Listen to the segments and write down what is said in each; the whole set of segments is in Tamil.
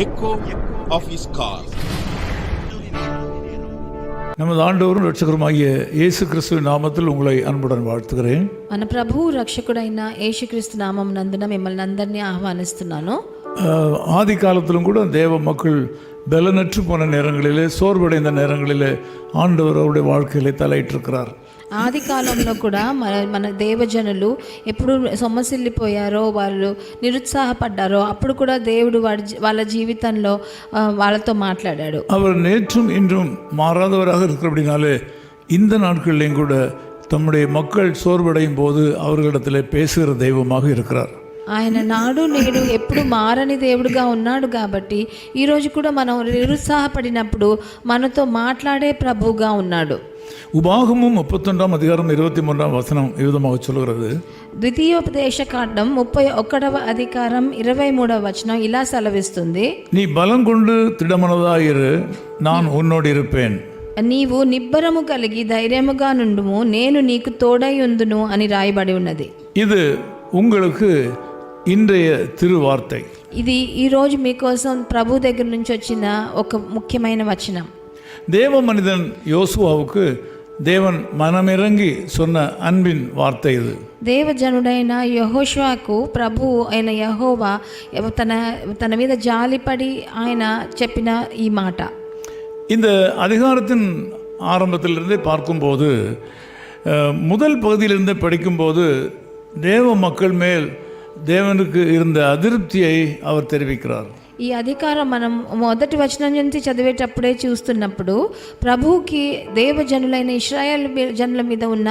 echo of his call. நமது ஆண்டவரும் ரட்சகருமாகிய இயேசு கிறிஸ்துவின் நாமத்தில் உங்களை அன்புடன் வாழ்த்துகிறேன். మన ప్రభువు రక్షకుడైన యేసుక్రీస్తు నామం నందున మిమ్మల్ని అందరినీ ఆహ్వానిస్తున్నాను. ஆதி காலத்திலும் கூட தேவ மக்கள் பலனற்று போன நேரங்களிலே, சோர்வடைந்த நேரங்களிலே ஆண்டவர் அவருடைய வாழ்க்கையிலே தலையிட்டிருக்கிறார். ఆది కాలంలో కూడా మన దేవజనులు ఎప్పుడు సొమ్మసిల్లిపోయారో, వాళ్ళు నిరుత్సాహపడ్డారో అప్పుడు కూడా దేవుడు వాళ్ళ జీవితంలో వాళ్ళతో మాట్లాడాడు. அவர் நேற்றும் இன்றும் மாறாதவராக இருக்கிறபடினாலே இந்த நாட்களிலேயும் கூட தம்முடைய மக்கள் சோர்வடையும் போது அவர்களிடத்திலே பேசுகிற தெய்வமாக இருக்கிறார். ఆయన నాడు నేడు ఎప్పుడు మారని దేవుడుగా ఉన్నాడు కాబట్టి ఈరోజు కూడా మనం నిరుత్సాహపడినప్పుడు మనతో మాట్లాడే ప్రభువుగా ఉన్నాడు. உபாகமும் 31 அதிகாரம் 23 வசனம் விதமாக சொல்கிறது. ద్వితీయోపదేశ కాండం 31వ అధికారం 23వ వచనం ఇలా సెలవిస్తుంది. நீ பலம் கொண்டு திடமனதாயிரு, நான் உன்னோடு இருப்பேன். నీవు నిబ్బరము కలిగి ధైర్యముగా నుండుము, నేను నీకు తోడై ఉందును అని రాయబడి ఉన్నది. இது உங்களுக்கு இன்றைய திருவார்த்தை. ఇది ఈరోజు మీకోసం ప్రభు దగ్గర నుంచి వచ్చిన ఒక ముఖ్యమైన వచనం. தேவ மனிதன் யோசுவாவுக்கு தேவன் மனமிறங்கி சொன்ன அன்பின் வார்த்தை இது. దేవజనుడైన యెహోషువకు ప్రభు అయిన యెహోవా తన మీద జాలిపడి ఆయన చెప్పిన ఈ మాట. இந்த அதிகாரத்தின் ஆரம்பத்திலிருந்தே பார்க்கும்போது, முதல் பகுதியிலிருந்து படிக்கும்போது தேவ மக்கள் மேல் தேவனுக்கு இருந்த அதிருப்தியை அவர் தெரிவிக்கிறார். ఈ అధికారం మనం మొదటి వచనం నుంచి చదివేటప్పుడే చూస్తున్నప్పుడు ప్రభువుకి దేవజనులైన ఇశ్రాయేల్ జనుల మీద ఉన్న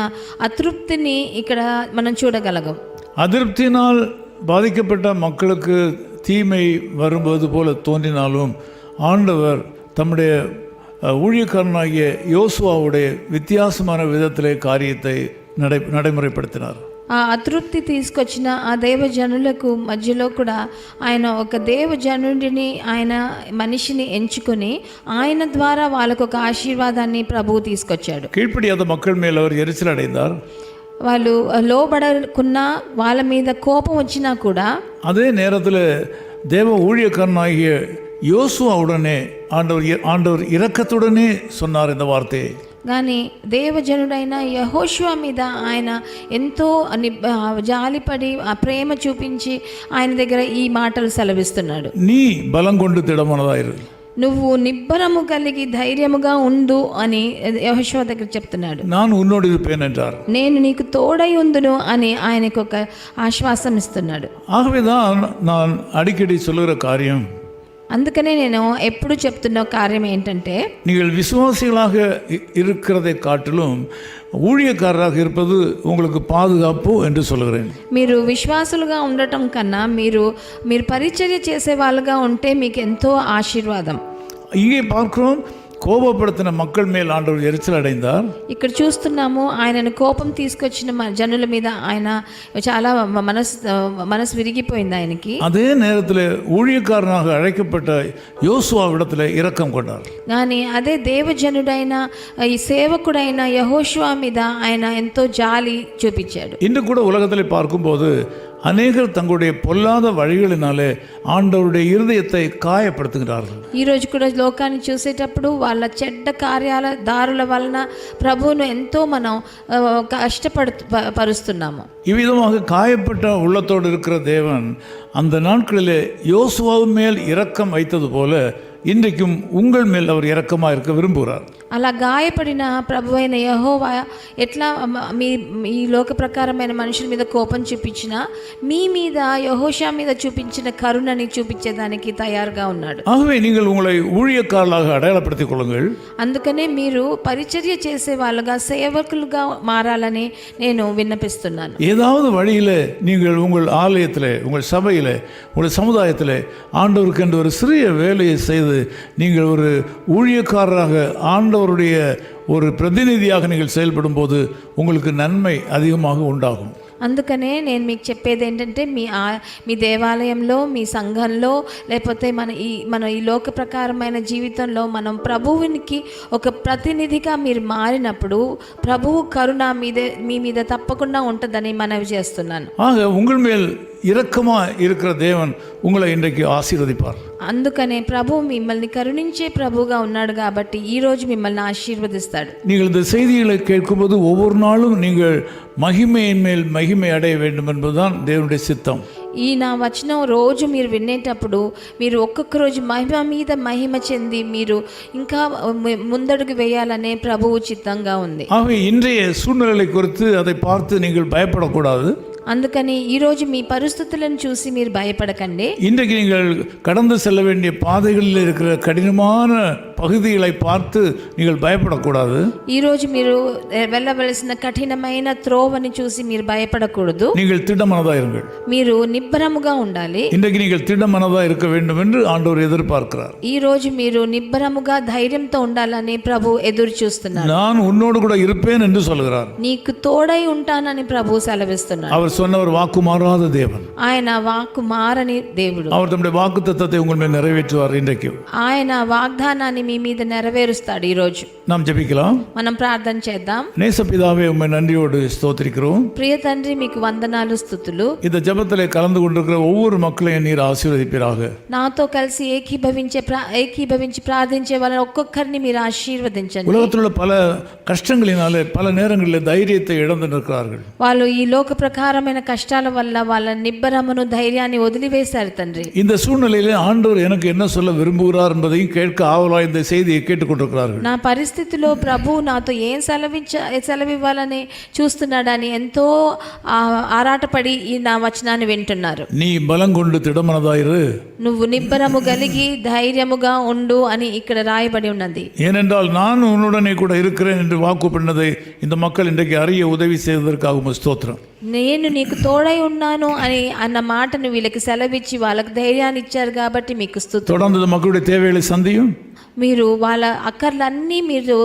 అతృప్తిని ఇక్కడ మనం చూడగలగం. அதிருப்தியினால் பாதிக்கப்பட்ட மக்களுக்கு தீமை வரும்போது போல தோன்றினாலும் ஆண்டவர் தம்முடைய ஊழியக்காரனாகிய யோசுவாவுடைய வித்தியாசமான விதத்திலே காரியத்தை நடைமுறைப்படுத்தினார். ఆ అతృప్తి తీసుకొచ్చిన ఆ దేవజనులకు మధ్యలో కూడా ఆయన ఒక దేవజనుడిని, ఆయన మనిషిని ఎంచుకొని ఆయన ద్వారా వాళ్ళకు ఒక ఆశీర్వాదాన్ని ప్రభువు తీసుకొచ్చాడు. கீழ்ப்படியாத மக்கள் மேல் அவர் எரிச்சல் அடைந்தார். వాళ్ళు లోబడకున్నా, వాళ్ళ మీద కోపం వచ్చినా కూడా அதே நேரத்தில் தேவ ஊழியக்காரனாகிய யோசுவாவுடனே ஆண்டவர் இரக்கத்துடனே சொன்னார் இந்த வார்த்தையை. కానీ దేవజనుడైన యెహోషువ మీద ఆయన ఎంతో జాలిపడి ఆ ప్రేమ చూపించి ఆయన దగ్గర ఈ మాటలు సెలవిస్తున్నాడు. நீ பலம் கொண்டு திடமனதாயிரு, నువ్వు నిబ్బరము కలిగి ధైర్యముగా ఉండు అని యెహోషువ దగ్గర చెప్తున్నాడు. நான் உன்னோடு இருப்பேன் என்றார். నేను నీకు తోడై ఉందును అని ఆయనకు ఒక ఆశ్వాసం ఇస్తున్నాడు. ஆகவேதான் நான் அடிக்கடி சொல்லுகிற காரியம், అందుకనే నేను ఎప్పుడు చెప్తున్న కార్యం ఏంటంటే, நீங்கள் விசுவாசிகளாக இருக்கிறதை காட்டிலும் ஊழியக்காரராக இருப்பது உங்களுக்கு பாதுகாப்பு என்று சொல்கிறேன். మీరు విశ్వాసులుగా ఉండటం కన్నా మీరు పరిచర్య చేసే వాళ్ళుగా ఉంటే మీకు ఎంతో ఆశీర్వాదం. இங்கே பார்க்கிறோம், கோபப்படுத்தின மக்கள் மேல் ஆண்டவர் எரிச்சல் அடைந்தார். ఇక్కడ చూస్తున్నాము, ఆయనను కోపం తీసుకొచ్చిన జనుల మీద ఆయన చాలా మనసు విరిగిపోయింది ఆయనకి. அதே நேரத்தில் ஊழியக்காரனாக அழைக்கப்பட்ட யோசுவாவிடத்தில் இரக்கம் கொண்டார். కానీ అదే దేవజనుడైన ఈ సేవకుడైన యెహోషువ మీద ఆయన ఎంతో జాలి చూపించాడు. இன்று கூட உலகத்தில் பார்க்கும்போது அநேகர் தங்களுடைய பொல்லாத வழிகளினாலே ஆண்டவருடைய இருதயத்தை காயப்படுத்துகிறார்கள். ఈరోజు కూడా లోకాన్ని చూసేటప్పుడు వాళ్ళ చెడ్డ కార్యాల దారుల వలన ప్రభువును ఎంతో మనం కష్టపరుస్తున్నాము. இவ்விதமாக காயப்பட்ட உள்ளத்தோடு இருக்கிற தேவன் அந்த நாட்களிலே யோசுவாவின் மேல் இரக்கம் வைத்தது போல இன்றைக்கும் உங்கள் மேல் அவர் இரக்கமாக இருக்க விரும்புகிறார். అలా గాయపడిన ప్రభు అయిన యెహోవా ఎట్లా ఈ లోక ప్రకారమైన మనుషుల మీద కోపం చూపించినా మీ మీద యెహోషువ మీద చూపించిన కరుణని చూపించేదానికి తయారుగా ఉన్నాడు. ஆகவே நீங்கள் உங்களை ஊழியக்காரர்களாக அடையாளப்படுத்திக் கொள்ளுங்கள். అందుకనే మీరు పరిచర్య చేసే వాళ్ళుగా, సేవకులుగా మారాలని నేను విన్నపిస్తున్నాను. ஏதாவது வழியில் நீங்கள் உங்கள் ஆலயத்தில், உங்கள் சபையில், உங்கள் சமுதாயத்தில் ஆண்டவருக்கு என்று ஒரு சிறிய வேலையை செய்து நீங்கள் ஒரு ஊழியக்காரராக ஆண்டவருடைய ஒரு பிரதிநிதியாக நீங்கள் செயல்படும் போது உங்களுக்கு நன்மை அதிகமாக உண்டாகும். అందుకనే నేను మీకు చెప్పేది ఏంటంటే, మీ దేవాలయంలో, మీ సంఘంలో, లేకపోతే మన ఈ లోక ప్రకారమైన జీవితంలో మనం ప్రభువునికి ఒక ప్రతినిధిగా మీరు మారినప్పుడు ప్రభువు కరుణ మీ మీద తప్పకుండా ఉంటుందని మనవి చేస్తున్నాను. ஆக உங்கள் மேல் இரக்கமாக இருக்கிற தேவன் உங்களை இன்றைக்கு ஆசீர்வதிப்பார். అందుకనే ప్రభు మిమ్మల్ని కరుణించే ప్రభుగా ఉన్నాడు కాబట్టి ఈ రోజు మిమ్మల్ని ఆశీర్వదిస్తాడు. நீங்கள் இந்த செய்திகளை கேட்கும்போது ஒவ்வொரு நாளும் நீங்கள் மகிமையின் மேல் மகிமை அடைய வேண்டும் என்பதுதான் தேவனுடைய சித்தம். ఈ నా వచనం రోజు మీరు వినేటప్పుడు మీరు ఒక్కొక్క రోజు మహిమ మీద మహిమ చెంది మీరు ఇంకా ముందడుగు వేయాలనే ప్రభువు చిత్తంగా ఉంది. ஆகவே இன்றைய சூழ்நிலை குறித்து அதை பார்த்து நீங்கள் பயப்படக்கூடாது. అందుకని ఈరోజు మీ పరిస్థితులను చూసి మీరు భయపడకండి. இன்றைக்கு நீங்கள் கடந்து செல்ல வேண்டிய பாதைகளில் இருக்கிற கடினமான பகுதிகளை பார்த்து நீங்கள் பயப்படக்கூடாது. ఈరోజు మీరు వెళ్ళవలసిన కఠినమైన త్రోవని చూసి మీరు భయపడకూడదు. நீங்கள் திடமனதாக இருங்கள். మీరు నిబ్బరముగా ఉండాలి. இன்றைக்கு நீங்கள் திடமனதாக இருக்க வேண்டும் என்று ஆண்டவர் எதிர்பார்க்கிறார். ఈ రోజు మీరు నిబ్బరముగా ధైర్యంతో ఉండాలని ప్రభు ఎదురు చూస్తున్నారు. நான் உன்னோடு கூட இருப்பேன் என்று சொல்கிறார். నీకు తోడై ఉంటానని ప్రభు సెలవిస్తున్నారు. அவர் சொன்னவர் வாக்கு மாறாத தேவன். ఆయన వాక్కు మారని దేవుడు. அவர் தம்முடைய வாக்குத்தத்தத்தை உங்கள் மேல் நிறைவேற்றுவார். இன்றைக்கு ఆయన వాగ్దానాన్ని మీ మీద నెరవేరుస్తాడు. ఈ రోజు நாம் ஜெபிக்கலாம். మనం ప్రార్థన చేద్దాం. நேசபிதாவே, உம்மை நன்றியோடு ஸ்தோத்திரிக்கிறோம். ప్రియ తండ్రి, మీకు వందనాలు, స్తుతులు. இந்த ஜெபத்திலே கலந்து கொண்டிருக்கிற ஒவ்வொரு மக்களையும் நீர் ஆசீர்வதிப்பீராக. నాతో కలిసి ఏకీభవించి ప్రార్థించే వాళ్ళని ఒక్కొక్కరిని మీరు ఆశీర్వదించండి. உலகத்தில் உள்ள பல கஷ்டங்களினாலே பல நேரங்களில் தைரியத்தை இழந்து நிற்கிறார்கள். వాళ్ళు ఈ లోక ప్రకారమైన కష్టాల వల్ల వాళ్ళ నిబ్బరమును ధైర్యాన్ని వదిలివేశారు తండ్రి. இந்த சூழ்நிலையிலே ஆண்டவர் எனக்கு என்ன சொல்ல விரும்புகிறார் என்பதையும் கேட்க ஆவலாய் இந்த செய்தியை கேட்டுக்கொண்டிருக்கிறார்கள். నా పరిస్థితిలో ప్రభు నాతో ఏం సెలవివ్వాలని చూస్తున్నాడని ఎంతో ఆరాటపడి ఈ నా వచనాన్ని వింటున్నారు. நீ பலம் கொண்டு திடமனதாயிரு, నువ్వు నిబ్బరము కలిగి ధైర్యముగా ఉండు అని ఇక్కడ రాయబడి ఉన్నది. ஏனென்றால் நான் உன்னுடனே கூட இருக்கிறேன் என்று வாக்கு பண்ணதை இந்த மக்கள் இன்றைக்கு அறிய உதவி செய்வதற்காக ஸ்தோத்திரம். నేను నీకు తోడై ఉన్నాను అని అన్న మాటను వీళ్ళకి సెలవిచ్చి వాళ్ళకి ధైర్యాన్ని ఇచ్చారు కాబట్టి మీకు స్తుతి. தொடர்ந்து மக்களுடைய தேவைகளை சந்தியும். మీరు వాళ్ళ అక్కర్లన్నీ మీరు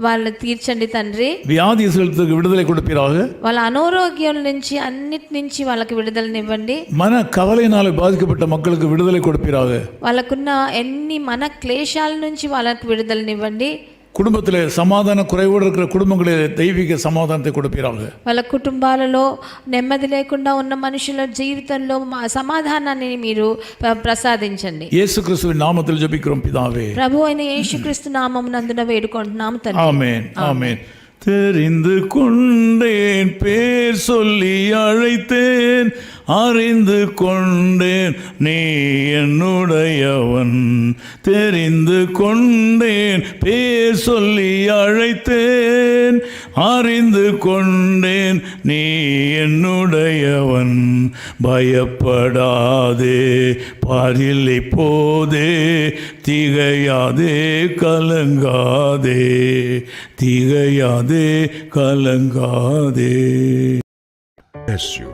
వాళ్ళని తీర్చండి తండ్రి. வியாதிகளுக்கு விடுதலை கொடுப்பீராக. వాళ్ళ అనారోగ్యం నుంచి అన్నిటి నుంచి వాళ్ళకి విడుదలనివ్వండి. மன கவலையினாலே பாதிக்கப்பட்ட மக்களுக்கு விடுதலை கொடுப்பீராக. వాళ్ళకున్న ఎన్ని మన క్లేశాల నుంచి వాళ్ళకి విడుదలనివ్వండి. குடும்பத்திலே சமாதான குறைவோடு இருக்கிற குடும்பங்களிலே தெய்வீக சமாதானத்தை கொடுப்பீராக. వాళ్ళ కుటుంబాలలో నెమ్మది లేకుండా ఉన్న మనుషుల జీవితంలో సమాధానాన్ని మీరు ప్రసాదించండి. இயேசு கிறிஸ்துவின் நாமத்தில் ஜெபிக்கிறோம் பிதாவே. ప్రభు అయిన యేసుక్రీస్తు నామమునందున వేడుకుంటున్నాము తండ్రి. ஆமென், ஆமென். தெரிந்து கொண்டேன், பேர் சொல்லி அழைத்தேன், அறிந்து கொண்டேன் நீ என்னுடையவன். தெரிந்து கொண்டேன், பேர் சொல்லி அழைத்தேன், அறிந்து கொண்டேன் நீ என்னுடையவன். பயப்படாதே, பாரில் இப்போதே, திகையாதே, கலங்காதே, திகையாதே, கலங்காதே. Bless you.